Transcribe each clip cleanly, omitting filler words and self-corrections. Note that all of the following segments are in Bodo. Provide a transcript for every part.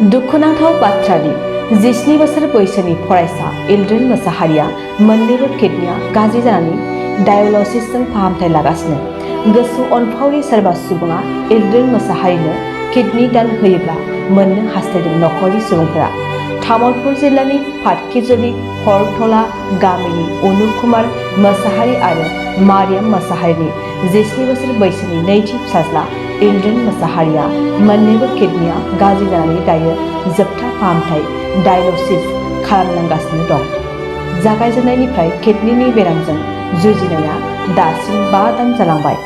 दुखुनांथाव बाथ्रादि 17 बोसोर बैसोनि फरायसा इल्ड्रेन मोसाहारिया मोन्नैबो किडनिया गाज्रि जानानै डायलाइसिसजों फाहामथाय लागासिनो। गोसो अनफावरि सोरबा सुबुङा इल्ड्रेन मोसाहारिनो किडनि दान होयोब्ला मोननो हास्थायदों नखरनि सुबुंफोरा। तामुलपुर जिल्लानि पाटकिजलि हरथला गामिनि अनुप कुमार मोसाहारि आरो मारियाम मोसाहारिनि 17 बोसोर बैसोनि नैथि फिसाज्ला इल्ड्रेन मोसाहारिया मोन्नैबो किडनिया गाज्रि जानानै दायो जोबथा फाहामथाय डायलाइसिस खालामनांगासिनो दं। जागायजेननायनिफ्राय किडनिनि बेरामजों जुजिनाया दासिम 5 दान जालांबाय।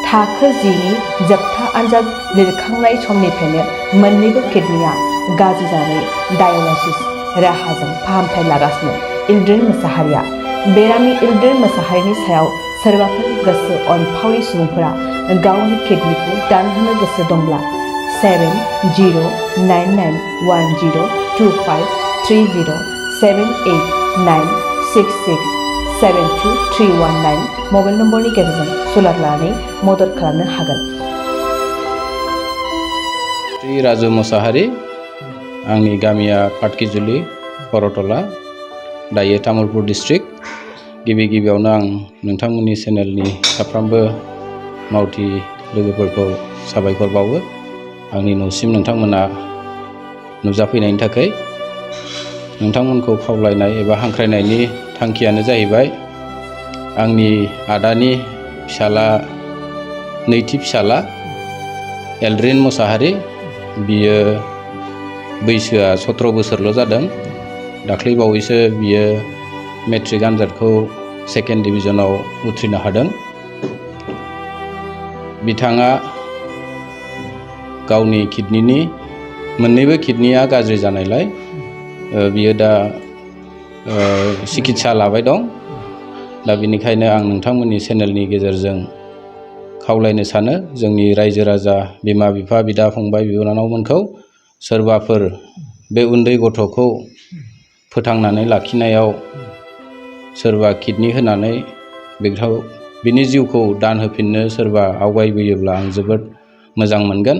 थाखो 10 नि जोबथा आनजाद लिरखांनाय समनिफ्रायनो मोन्नैबो किडनिया गाज्रि जानानै डायलाइसिस राहाजों फाहामथाय लागासिनो इल्ड्रेन मोसाहारिया। बेरामि इल्ड्रेन मोसाहारिनि सायाव सोरबाफोर गोसो अनफावरि सुबुंफोरा गावनि किडनिखौ दान होनो गोसो दंब्ला 7099102530 78966722319 मबाइल नम्बरनि गेजेरजों सुलाद लानानै मदद खालामनो हागोन। श्री राजु मोसाहारि, आंनि गामिया पाटकिजुलि हरथला, दायो तामुलपुर डिस्ट्रिक्ट। गिबियावनो आं नोंथांमोननि चेनेलनि साफ्रोमबो मावथि लोगोफोरखौ साबायखर बावो आंनि न'सिम नोंथांमोना नुजाफैनायनि थाखाय। नोंथांमोनखौ खावलायनाय एबा हांख्रायनायनि थांखियानो जाहैबाय आंनि आदानि फिसाला नैथि फिसाला इल्ड्रेन मोसाहारि, बियो बैसोआ 17 बोसोरल' जादों। दाख्लै बावैसो बियो मेट्रिक आनजादखौ सेकेन्ड डिभिजनाव उथ्रिनो हादों। बिथाङा गावनि किडनिनि मोन्नैबो किडनिया गाज्रि जानायलाय बियो दा सिकित्सा लाबाय दं। दा बेनिखायनो आं नोंथांमोननि चेनेलनि गेजेरजों खावलायनो सानो जोंनि रायजो राजा, बिमा बिफा, बिदा फंबाय, बिनानावमोनखौ सोरबाफोर बे उन्दै गथ'खौ फोथांनानै लाखिनायाव सोरबा किडनि होनानै बिनि जिउखौ दान होफिननो सोरबा आवगायबोयोब्ला आं जोबोद मोजां मोनगोन।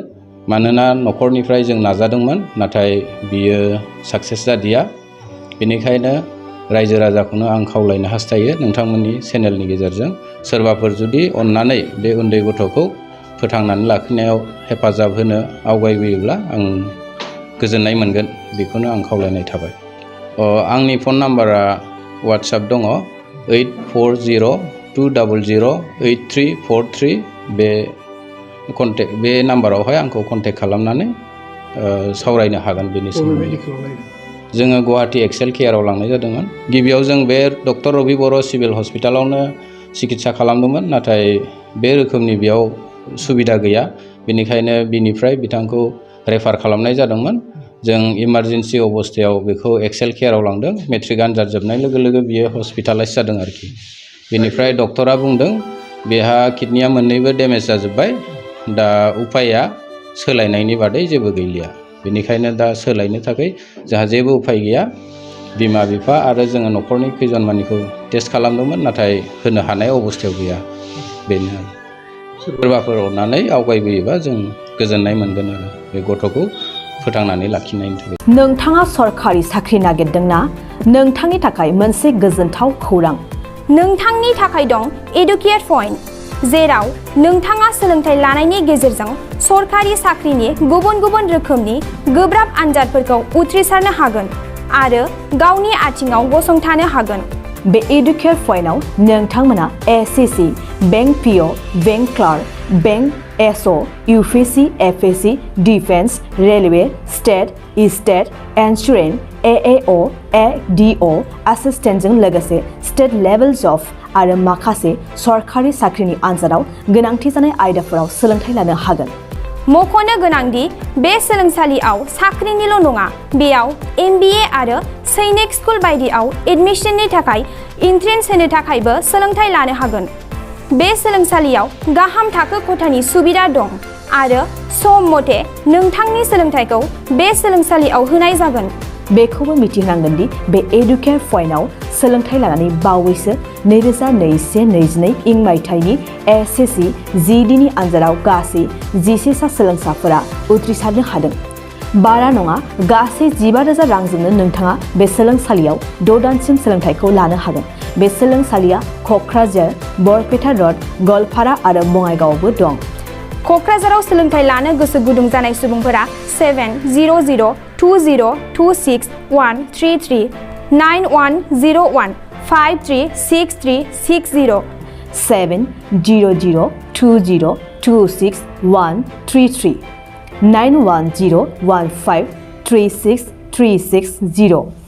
मानोना न'खरनिफ्राय जों नाजादोंमोन, नाथाय बियो साक्सेस जादिया। बेनिखायनो रायजो राजाखौनो आं खावलायनो हास्थायो नोंथांमोननि चेनेलनि गेजेरजों सोरबाफोर जुदि अननानै बे उन्दै गथ'खौ फोथांनानै लाखिनायाव हेफाजाब होनो आवगायबोयोब्ला आं गोजोननाय मोनगोन, बेखौनो आं खावलायनाय थाबाय। आंनि फन नाम्बारा वाट्सएप दङ 8402008343। बे नाम्बारावहाय आंखौ कन्टेक्ट खालामनानै सावरायनो हागोन। बेनि सोमोन्दै जोङो गुवाहाटी एक्सेल केयाराव लांनाय जादोंमोन। गिबियाव जों बे डक्टर रबि बर' सिभिल हस्पिटालावनो सिकित्सा खालामदोंमोन, नाथाय बे रोखोमनि बेयाव सुबिदा गैया। बेनिखायनो बिनिफ्राय बिथांखौ रेफार खालामनाय जादोंमोन। जों इमारजेन्सि अबस्थायाव बेखौ एक्सेल केयाराव लांदों। मेट्रिक आनजाद जोबनाय लोगो लोगो बियो हस्पिटालाइज जादों आरोखि। बेनिफ्राय डक्टरा बुंदों बेहा किडनिया मोन्नैबो डेमेज जाजोब्बाय, दा उपाया सोलायनायनि बादै जेबो गैलिया। बेनिखायनो दा सोलायनो थाखाय जोंहा जेबो उपाय गैया। बिमा बिफा आरो जोङो न'खरनि खैजनमानिखौ टेस्ट खालामदोंमोन, नाथाय होनो हानाय अबस्थायाव गैया। बेनो आरो सोरबाफोर अननानै आवगायबोयोबा जों गोजोननाय मोनगोन आरो बे गथ'खौ फोथांनानै लाखिनायनि थाखाय। नोंथाङा सरखारि साख्रि नागिरदोंना? नोंथांनि थाखाय मोनसे गोजोनथाव खौरां। नोंथांनि थाखाय दं एडुकेट पइन्ट, जेराव नोंथाङा सोलोंथाइ लानायनि गेजेरजों सरखारि साख्रिनि गुबुन गुबुन रोखोमनि गोब्राब आनजादफोरखौ उथ्रिसारनो हागोन आरो गावनि आथिङाव गसंथानो हागोन। बे एडुकेट पइन्टआव नोंथांमोना SSC, bank PO, bank clerk, bank SO, UPSC, FSC, defence, railway, state insurance, AAO, ADO एसिस्टेन्टजों लोगोसे स्टेट लेभेल जब आरो माखासे सरखारि साख्रिनि आनजादाव गोनांथि जानाय आयदाफोराव सोलोंथाइ लानो हागोन। मख'नो गोनांदि बे सोलोंसालियाव साख्रिनिल' नङा, बेयाव MBA आरो सैनिक स्कुल बायदियाव एडमिशननि थाखाय एन्ट्रेन्स होनो थाखायबो सोलोंथाइ लानो हागोन। बे सोलोंसालियाव गाहाम थाखो खथानि सुबिदा दं आरो सम मथे नोंथांनि सोलोंथाइखौ बे सोलोंसालियाव होनाय जागोन। बेखौबो मिथिनांगोन दि बे एडुकेट पइन्टआव सोलोंथाइ लानानै बावैसो 2021-22 इं मायथाइनि एसएससि GD नि आनजादाव गासै 11 सा सोलोंसाफोरा उथ्रिसारनो हादों। बारा नङा गासै 15,000 रांजोंनो नोंथाङा बे सोलोंसालियाव 6 दानसिम सोलोंथाइखौ लानो हागोन। बे सोलोंसालिया क'क्राझार, बरपेटा र'ड, गवालपारा आरो बङाइगावआवबो दं। क'क्राझाराव सोलोंथाइ लानो गोसो गुदुं जानाय सुबुंफोरा 70026133133 9101536360 70020261333 9101536360